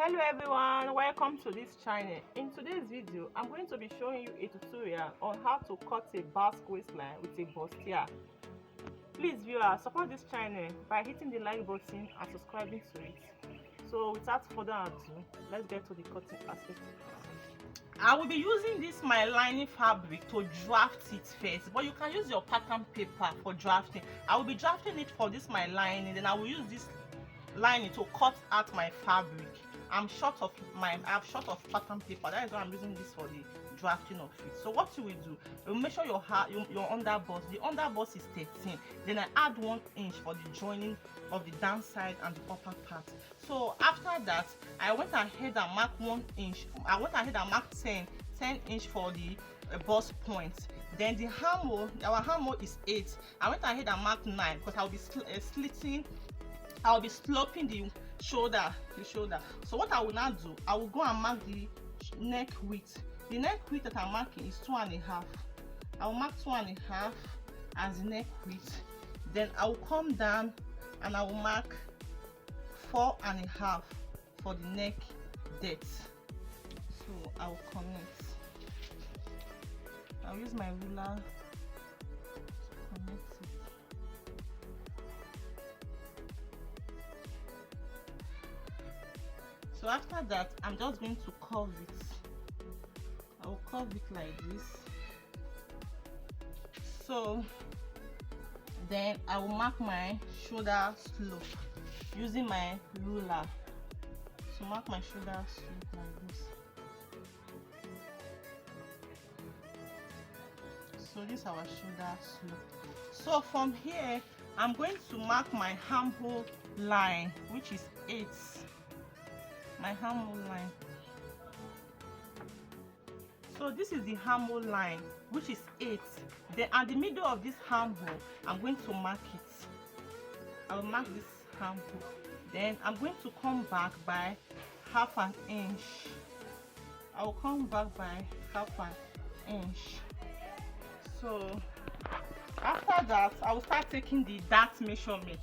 Hello everyone, welcome to this channel. In today's video I'm going to be showing you a tutorial on how to cut a Basque waistline with a bustier. Please viewer, support this channel by hitting the like button and subscribing to it. So without further ado, let's get to the cutting aspect. I will be using this my lining fabric to draft it first, but you can use your pattern paper for drafting. I will be drafting it for this my lining, then I will use this lining to cut out my fabric. I have short of pattern paper. That is why I'm using this for the drafting of it. So what you will do, you will measure your underbust. The underbust is 13. Then I add 1 inch for the joining of the down side and the upper part. So after that, I went ahead and marked 1 inch. I went ahead and marked 10 inch for the bust point. Then the armhole, our armhole is 8. I went ahead and marked 9 because I will be slitting. I will be sloping the shoulder. So what I will now do, I will go and mark the neck width. The neck width that I'm marking is 2.5. I will mark 2.5 as the neck width. Then I will come down and I will mark 4.5 for the neck depth. So I will connect. I'll use my ruler to connect it. So after that, I'm just going to curve it. I will curve it like this. So then I will mark my shoulder slope using my ruler. So mark my shoulder slope like this. So this is our shoulder slope. So from here, I'm going to mark my armhole line, which is 8. My armhole line. So this is the armhole line, which is 8. Then at the middle of this armhole, I'm going to mark it. I will mark this armhole. Then I'm going to come back by 1/2 inch. I will come back by 1/2 inch. So after that, I will start taking the dart measurement.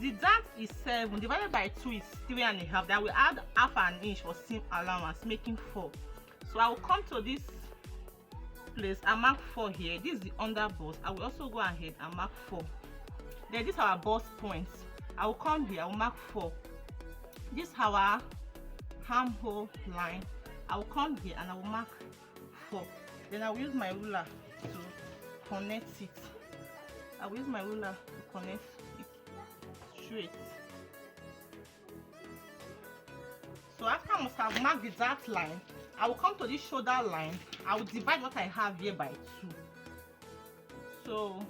The dart is 7 divided by 2 is 3.5. Then I will add 1/2 inch for seam allowance, making 4. So I will come to this place and mark 4 here. This is the underbust. I will also go ahead and mark 4. Then this is our bust point. I will come here. I will mark 4. This is our armhole line. I will come here and I will mark 4. Then I will use my ruler to connect it. I will use my ruler to connect it straight. So after I must have marked the dart line, I will come to this shoulder line. I will divide what I have here by 2. So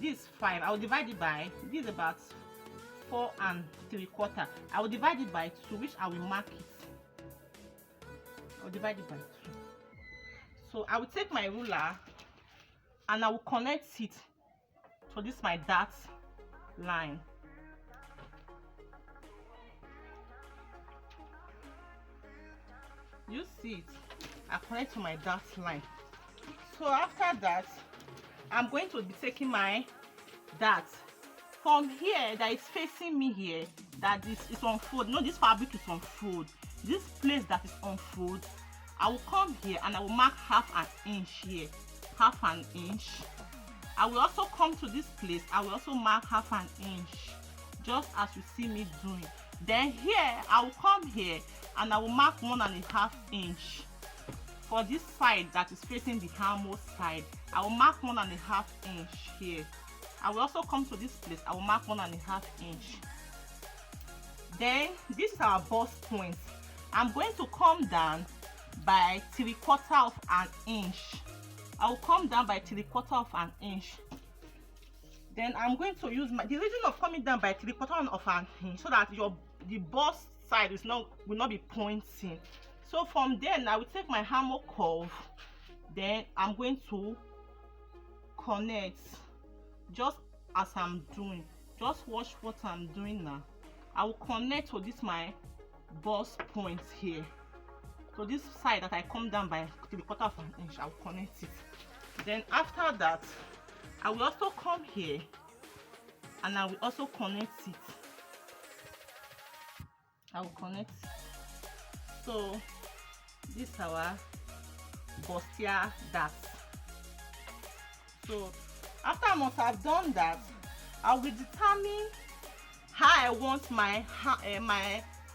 this is 5. I will divide it by, this is about 4 3/4. I will divide it by 2, which I will mark it. I will divide it by 2. So I will take my ruler and I will connect it to this my dart line. You see it, I connect to my dart line. So after that, I'm going to be taking my dart from here that is facing me here, that this is on fold. No, this fabric is on fold. This place that is on fold, I will come here and I will mark 1/2 inch here, 1/2 inch. I will also come to this place. I will also mark 1/2 inch, just as you see me doing. Then here, I will come here and I will mark 1.5 inch for this side that is facing the armhole side. I will mark 1.5 inch here. I will also come to this place. I will mark 1.5 inch. Then this is our bust point. I'm going to come down by 3/4 inch. I will come down by 3/4 inch. Then I'm going to use the reason of coming down by 3/4 inch so that the bust side will not be pointing. So from then I will take my armhole curve. Then I'm going to connect just as I'm doing. Just watch what I'm doing now. I will connect to this my bust point here. So this side that I come down by 3/4 inch, I will connect it. Then after that, I will also come here and I will also connect it. I will connect So this is our Bustier dart. So after I must have done that, I will determine how I want my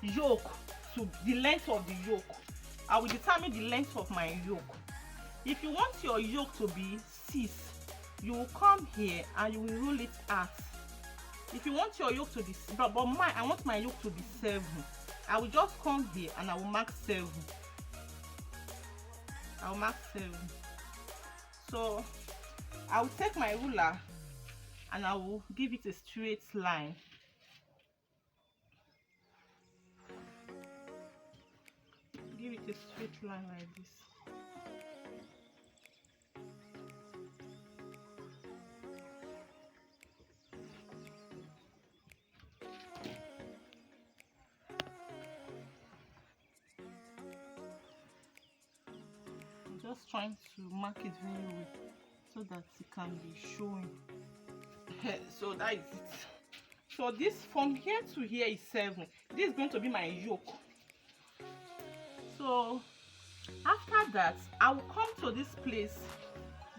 yoke to, the length of the yoke. I will determine the length of my yoke. If you want your yoke to be 6, you will come here and you will rule it out. If you want your yoke to be, but I want my yoke to be 7. I will just come here and I will mark 7. I will mark 7. So I will take my ruler and I will give it a straight line. Give it a straight line like this. I'm just trying to mark it very well so that it can be showing. So that is it. So this from here to here is 7. This is going to be my yoke. So after that, I will come to this place.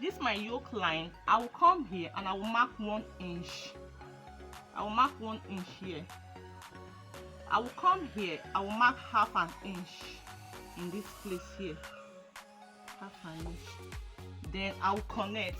This is my yoke line. I will come here and I will mark 1 inch. I will mark 1 inch here. I will come here. I will mark half an inch in this place here. Half an inch. Then I will connect.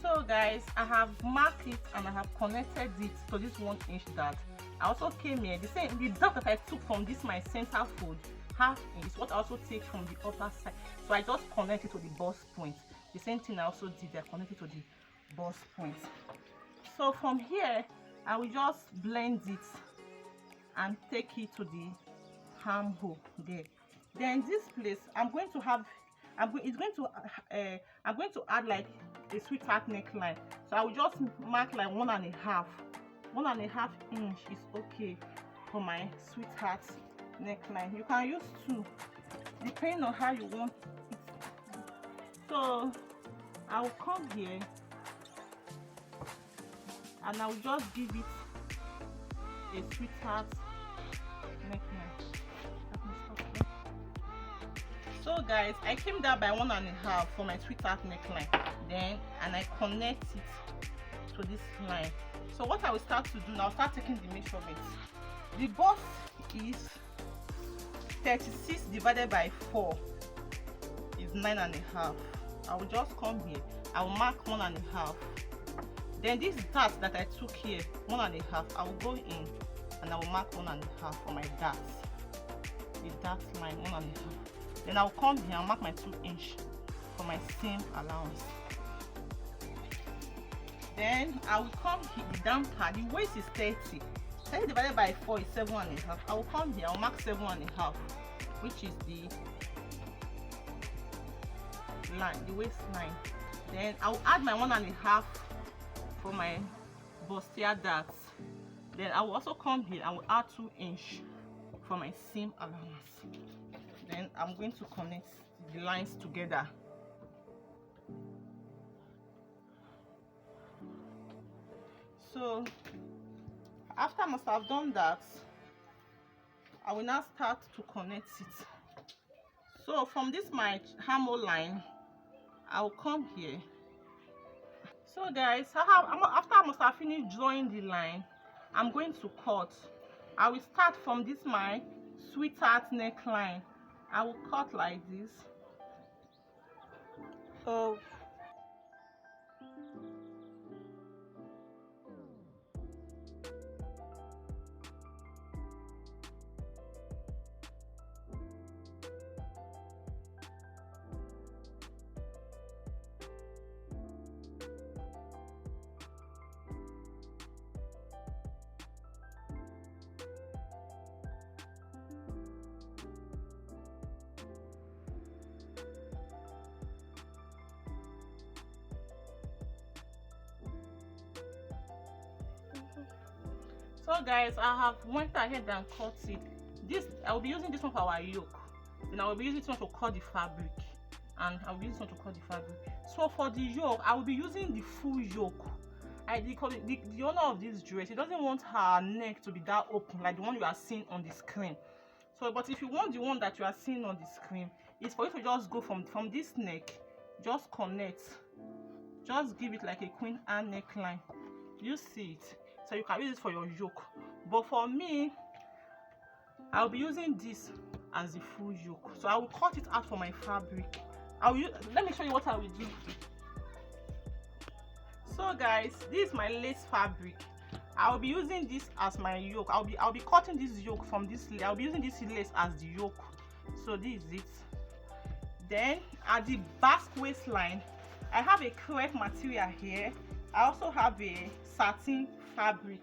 So guys, I have marked it and I have connected it to this 1 inch dart. I also came here, the dart that I took from this my center fold, half inch, is what I also take from the upper side. So I just connected to the bust point. The same thing I also did, I connected to the bust point. So from here, I will just blend it and take it to the armhole there. Then this place, I'm going to add like a sweetheart neckline. So I will just mark like 1.5. 1.5 inch is okay for my sweetheart neckline. You can use 2 depending on how you want it. So I will come here and I will just give it a sweetheart neckline. So guys, I came down by 1.5 for my sweetheart neckline, then and I connect it to this line. So what I will start to do now, I'll start taking the measurements. The bust is 36 divided by 4 is 9.5. I will just come here, I will mark 1.5. Then this dart that I took here, 1.5, I will go in and I will mark 1.5 for my dart. The dart line, 1.5. Then I'll come here and mark my 2 inch for my seam allowance. Then I will come here, the down part, the waist is 30. 30 divided by 4 is 7.5. I will come here, I'll mark 7.5, which is the line, the waistline. Then I'll add my 1.5 for my bustier dart. Then I will also come here, I will add 2 inch for my seam allowance. Then I'm going to connect the lines together. So after I must have done that, I will now start to connect it. So from this my armhole line, I will come here. So guys, after I must have finished drawing the line, I'm going to cut. I will start from this my sweetheart neckline. I will cut like this. So So guys, I have went ahead and cut it. This I will be using this one for our yoke. Then I will be using this one to cut the fabric, and I will use this one to cut the fabric. So for the yoke, I will be using the full yoke. The owner of this dress, he doesn't want her neck to be that open like the one you are seeing on the screen. So, but if you want the one that you are seeing on the screen, it's for you to just go from this neck, just connect, just give it like a queen Anne neckline. You see it, so you can use it for your yoke. But for me, I'll be using this as the full yoke. So I will cut it out for my fabric. Let me show you what I will do. So guys, this is my lace fabric. I'll be using this as my yoke. I'll be cutting this yoke from this. I'll be using this lace as the yoke. So this is it. Then at the Basque waistline, I have a crepe material here. I also have a satin fabric.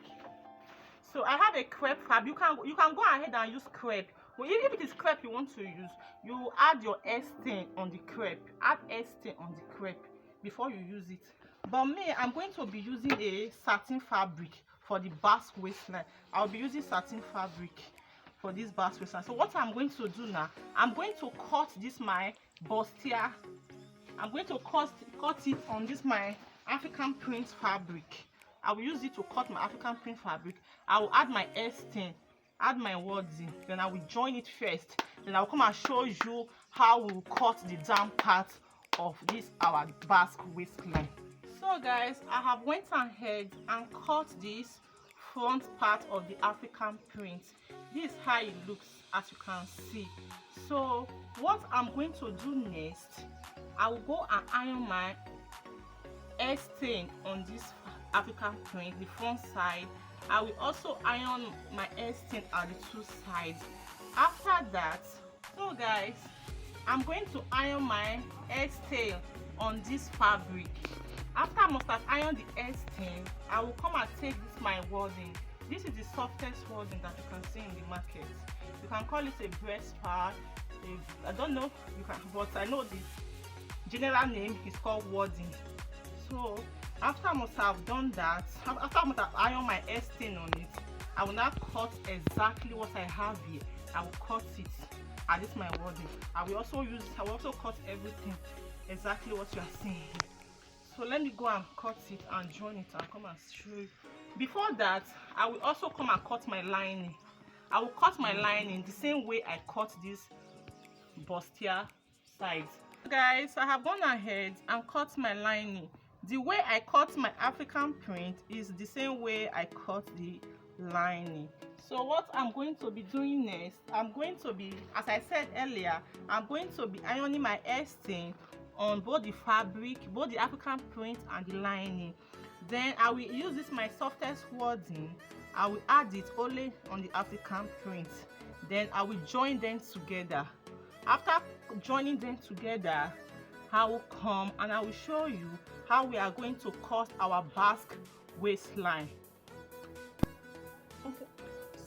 So I have a crepe fabric. You can go ahead and use crepe. Well, if it is crepe you want to use, you add your stain on the crepe. Add stain on the crepe before you use it. But me, I'm going to be using a satin fabric for the Basque waistline. I'll be using satin fabric for this Basque waistline. So what I'm going to do now, I'm going to cut this my Bustier. I'm going to cut it on this my African print fabric. I will use it to cut my African print fabric. I will add my stain, add my wording, then I will join it first. Then I will come and show you how we will cut the down part of this our Basque waistline. So guys, I have went ahead and cut this front part of the African print. This is how it looks, as you can see. So what I'm going to do next, I will go and iron my stain on this African print, the front side. I will also iron my stain at the two sides. After that, so guys, I'm going to iron my stain on this fabric. After I must have ironed the stain, I will come and take this my wording. This is the softest wording that you can see in the market. You can call it a breast pad. I don't know, but I know the general name is called wording. So after I must have done that, after I must have ironed my stain on it, I will now cut exactly what I have here. I will cut it, and this is my wording. I will also cut everything exactly what you are seeing here. So let me go and cut it and join it and come and show you. Before that, I will also come and cut my lining. I will cut my lining the same way I cut this Bustier sides. Guys, I have gone ahead and cut my lining. The way I cut my African print is the same way I cut the lining. So what I'm going to be doing next, I'm going to be, as I said earlier, I'm going to be ironing my stain on both the fabric, both the African print and the lining. Then I will use this my softest wording. I will add it only on the African print. Then I will join them together. After joining them together, I will come and I will show you how we are going to cut our Basque waistline. Okay.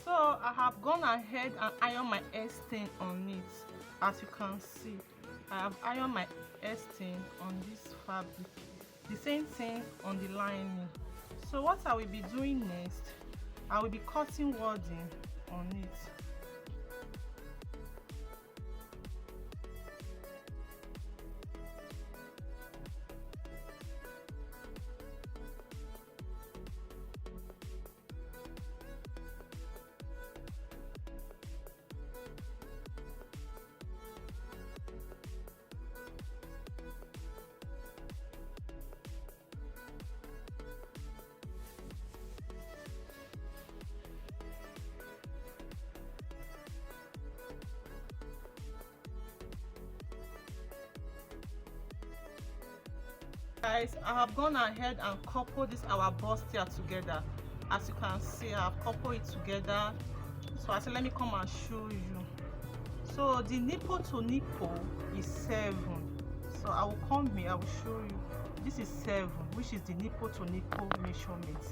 So I have gone ahead and ironed my stain on it. As you can see, I have ironed my stain on this fabric, the same thing on the lining. So what I will be doing next, I will be cutting wording on it. Guys, I have gone ahead and coupled this our Bustier together. As you can see, I have coupled it together. So I said, let me come and show you. So the nipple to nipple is 7. So I will come here, I will show you. This is 7, which is the nipple to nipple measurement.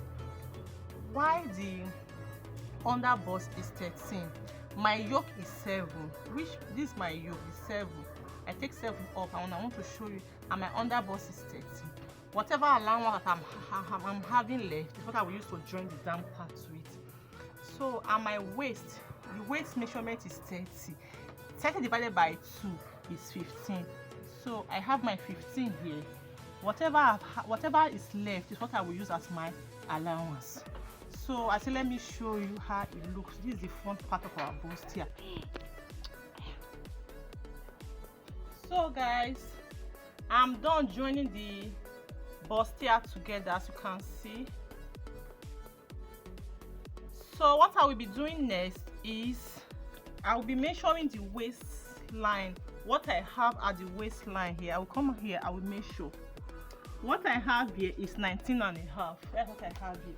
While the under bust is 13, my yoke is 7, which this my yoke is 7. I take 7 up and I want to show you, and my under bust is 13. Whatever allowance that I'm having left is what I will use to join the down part to it. So and my waist, the waist measurement is 30. 30 divided by 2 is 15. So I have my 15 here. Whatever is left is what I will use as my allowance. So I say let me show you how it looks. This is the front part of our bustier. So guys, I'm done joining the bustier together, as you can see. So what I will be doing next is I will be measuring the waistline. What I have at the waistline here, I will come here, I will measure. What I have here is 19.5. That's what I have here.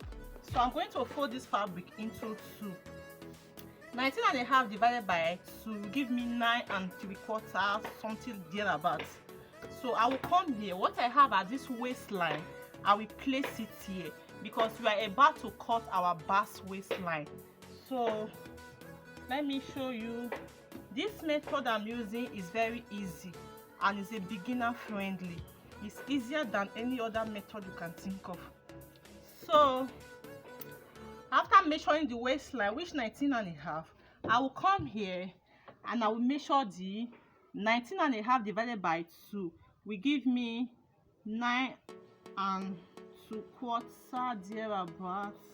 So I'm going to fold this fabric into 2. 19.5 divided by 2 will give me 9 3/4, something thereabouts. So I will come here. What I have at this waistline, I will place it here because we are about to cut our Basque waistline. So let me show you. This method I'm using is very easy and is a beginner friendly. It's easier than any other method you can think of. So after measuring the waistline, which 19.5, I will come here and I will measure the 19.5 divided by 2 will give me 9 2/4 thereabouts.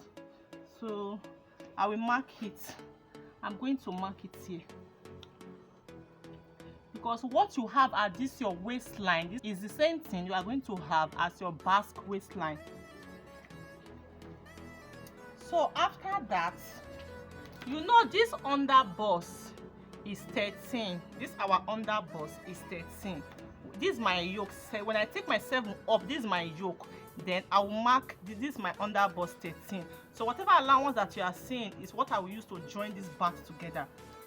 So I will mark it. I'm going to mark it here because what you have at this your waistline is the same thing you are going to have as your Basque waistline. So after that, you know this under bust is 13. This our under bust is 13. This is my yoke. So when I take my 7 up, this is my yoke. Then I will mark this is my under bust 13. So whatever allowance that you are seeing is what I will use to join this back together,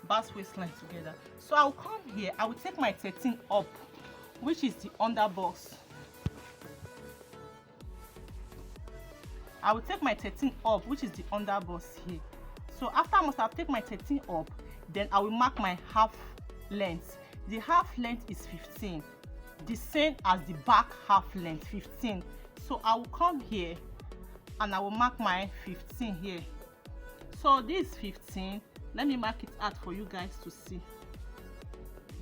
Basque waistline together. So I will come here. I will take my 13 up, which is the under bust. I will take my 13 up, which is the under bust here. So after I must have taken my 13 up, then I will mark my half length. The half length is 15, the same as the back half length, 15. So I will come here and I will mark my 15 here. So this 15, let me mark it out for you guys to see.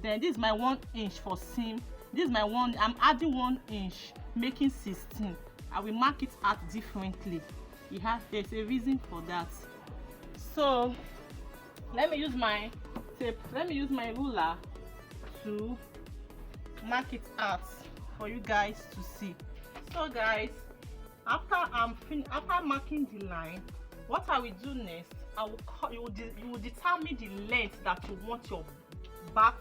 Then this is my 1 inch for seam. This is my 1, I'm adding 1 inch, making 16. I will mark it out differently. There's a reason for that. So let me use my tape, let me use my ruler to mark it out for you guys to see. So guys, after marking the line, what I will do next, you will determine the length that you want your back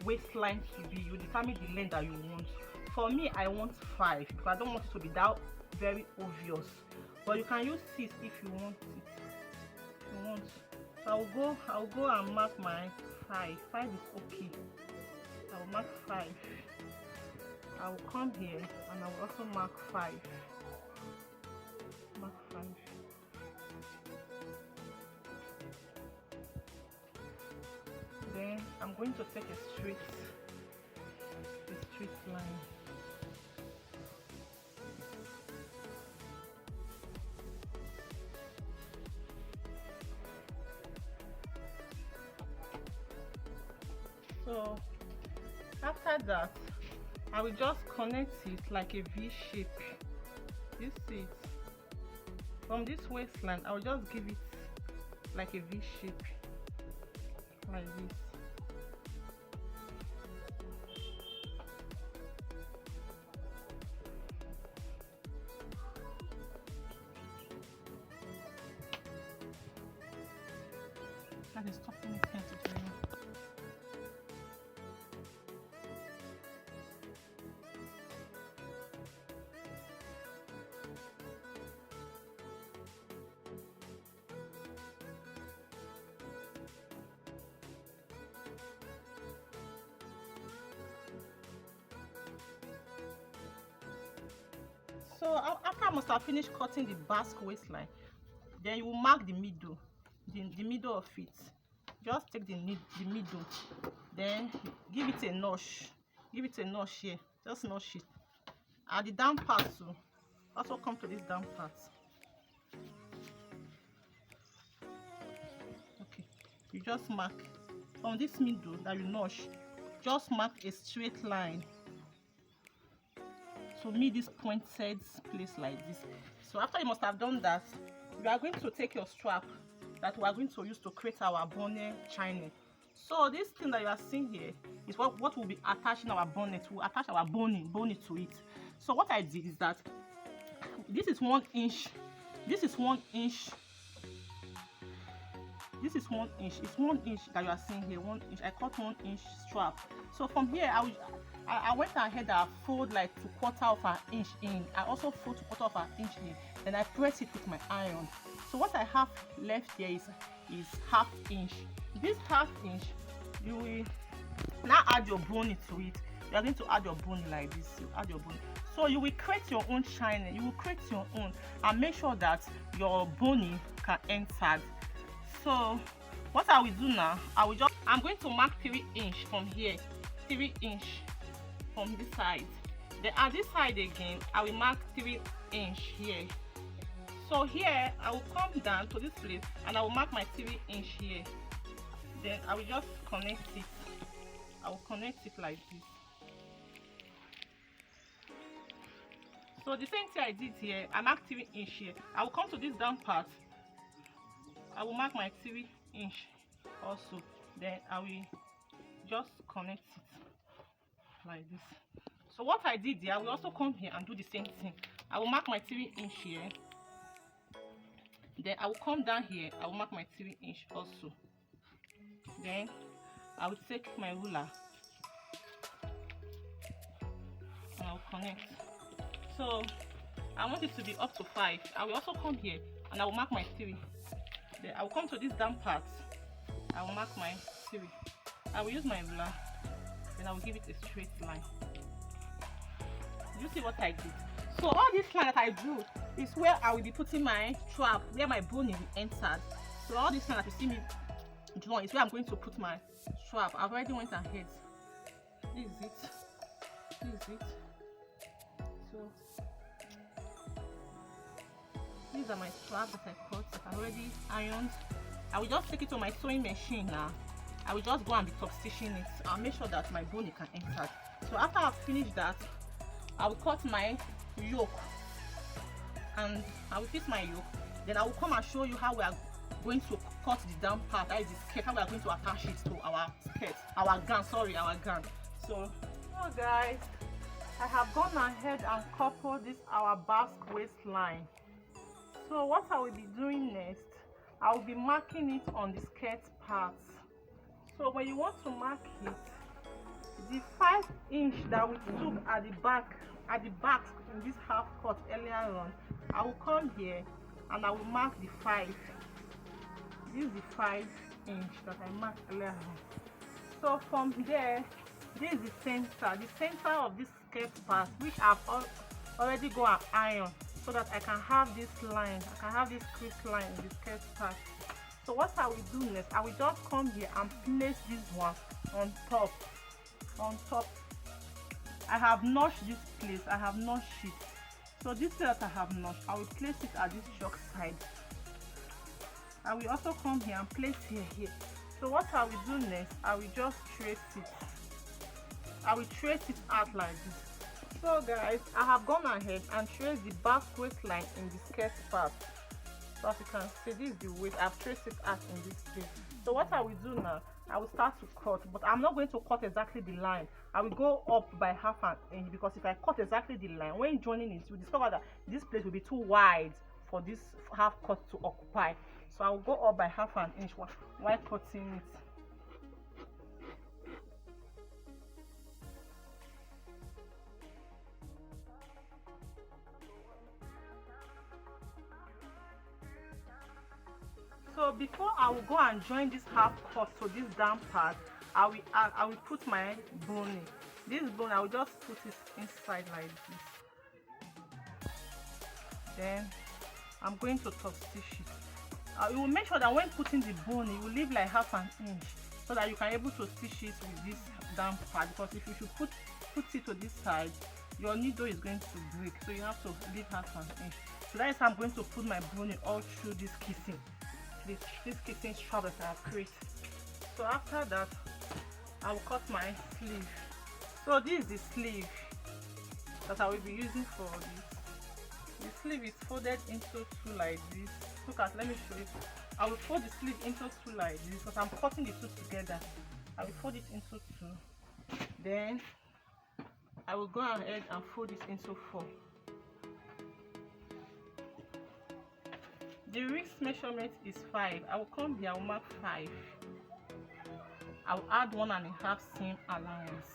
waistline to be. You determine the length that you want. For me, I want 5 because I don't want it to be that very obvious. But you can use 6 if you want it. If you want. So I'll go and mark my 5. 5 is okay. I will mark 5. I will come here and I will also mark 5. Mark 5. Then I'm going to take a straight line. So after that, I will just connect it like a V shape. You see it? From this waistline, I will just give it like a V shape, like this. That is stopping it here to do. So after I must have finished cutting the Basque waistline, then you will mark the middle, the middle of it. Just take the middle, then give it a notch. Give it a notch here. Just notch it. At the down part too. Also come to this down part. you just mark from this middle that you notch, just mark a straight line to meet this pointed place like this. So after you must have done that, you are going to take your strap that we are going to use to create our bonnet china. So this thing that you are seeing here is what will be attaching our bonnet. We'll attach our bonnet to it. So what I did is that this is 1 inch, this is 1 inch, this is 1 inch. It's 1 inch that you are seeing here, 1 inch. I cut 1 inch strap. So from here I went ahead and fold like to 1/4 of an inch in. I also fold to 1/4 of an inch in. Then I press it with my iron. So what I have left here is 1/2 inch. This 1/2 inch, you will now add your bonnet to it. You are going to add your bonnet like this. You add your bonnet. So you will create your own china. You will create your own and make sure that your bonnet can enter. So what I will do now, I'm going to mark 3 inch from here, 3 inch from this side. Then at this side again, I will mark 3 inch here. So here I will come down to this place and I will mark my 3 inch here. Then I will just connect it. I will connect it like this. So the same thing I did here, I marked 3 inch here. I will come to this down part. I will mark my 3 inch also. Then I will just connect it like this. So what I did here, I will also come here and do the same thing. I will mark my 3 inch here. Then I will come down here. I will mark my 3 inch also. Then I will take my ruler and I will connect. So I want it to be up to 5. I will also come here and I will mark my 3. Then I will come to this down part. I will mark my 3. I will use my ruler. Then I will give it a straight line. You see what I did? So all this line that I drew is where I will be putting my trap, where my bonnet will enter. So all this line that you see me draw is where I'm going to put my trap. I've already went ahead. This is it. This is it. So these are my straps that I cut, that I already ironed. I will just take it to my sewing machine now. I will just go and be top stitching it. I'll make sure that my bonnet can enter. So after I've finished that, I will cut my yoke and I will fix my yoke. Then I will come and show you how we are going to cut the down part, that is the skirt, how we are going to attach it to our skirt, our gown, our gown. So guys, I have gone ahead and coupled this our Basque waistline. So what I will be doing next, I will be marking it on the skirt part. So when you want to mark it, the 5 inch that we took at the back in this half cut earlier on, I will come here and I will mark the 5. This is the 5 inch that I marked earlier on. So from there, this is the center of this skirt part, which I've already go and iron, so that I can have this line, I can have this crease line in the skirt part. So what I will do next, I will just come here and place this one on top. I have notched this place, I have notched it. So this place that I have notched, I will place it at this shock side. I will also come here and place here. So what I will do next, I will just trace it. I will trace it out like this. So guys, I have gone ahead and traced the Basque waistline in the skirt part. So as you can see, this is the waist. I've traced it out in this place. So what I will do now, I will start to cut, but I'm not going to cut exactly the line. I will go up by 1/2 inch, because if I cut exactly the line, when joining it, you discover that this place will be too wide for this half cut to occupy. So I will go up by 1/2 inch while cutting it. So before I will go and join this half cut to this down part, I will put my bonnet. This bonnet, I will just put it inside like this. Then I'm going to top stitch it. You will make sure that when putting the bonnet, you will leave like 1/2 inch, so that you can able to stitch it with this down part. Because if you should put it to this side, your needle is going to break. So you have to leave 1/2 inch. So that is how I'm going to put my bonnet all through this casing. this kitten strap that I have created. So after that, I will cut my sleeve. So this is the sleeve that I will be using for this. The sleeve is folded into two like this. Look at, let me show you. I will fold the sleeve into two like this because I'm cutting the two together. I will fold it into two. Then I will go ahead and fold it into four. The wrist measurement is 5. I will come here, I will mark 5. I will add 1.5 seam allowance.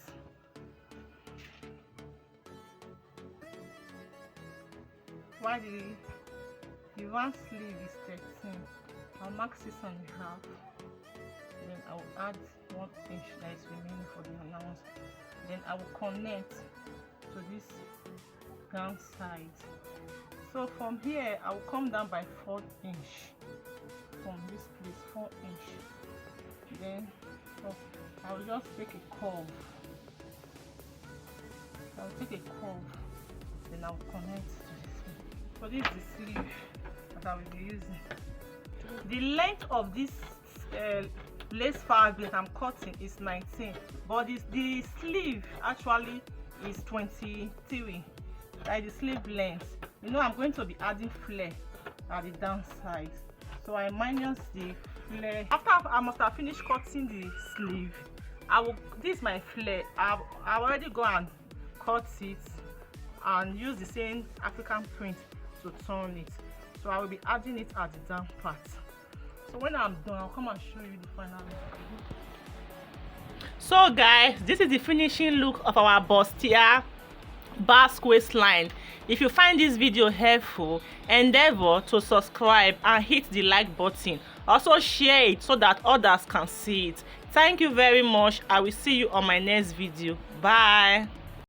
While the round sleeve is 13, I'll mark 6.5. Then I will add 1 inch that is remaining for the allowance. Then I will connect to this down side. So from here, I will come down by 4 inch from this place, 4 inch. Then so I will just take a curve. I will take a curve. Then I will connect to this one. So this is the sleeve that I will be using. The length of this lace fabric I'm cutting is 19, but the sleeve actually is 23. Like the sleeve length. You know, I'm going to be adding flare at the downside, so I minus the flare. After I must have finished cutting the sleeve, this is my flare. I've already gone and cut it and use the same African print to turn it. So I will be adding it at the down part. So when I'm done, I'll come and show you the final look. So guys, this is the finishing look of our Bustier Basque waistline. If you find this video helpful, endeavor to subscribe and hit the like button. Also share it so that others can see it. Thank you very much. I will see you on my next video. Bye.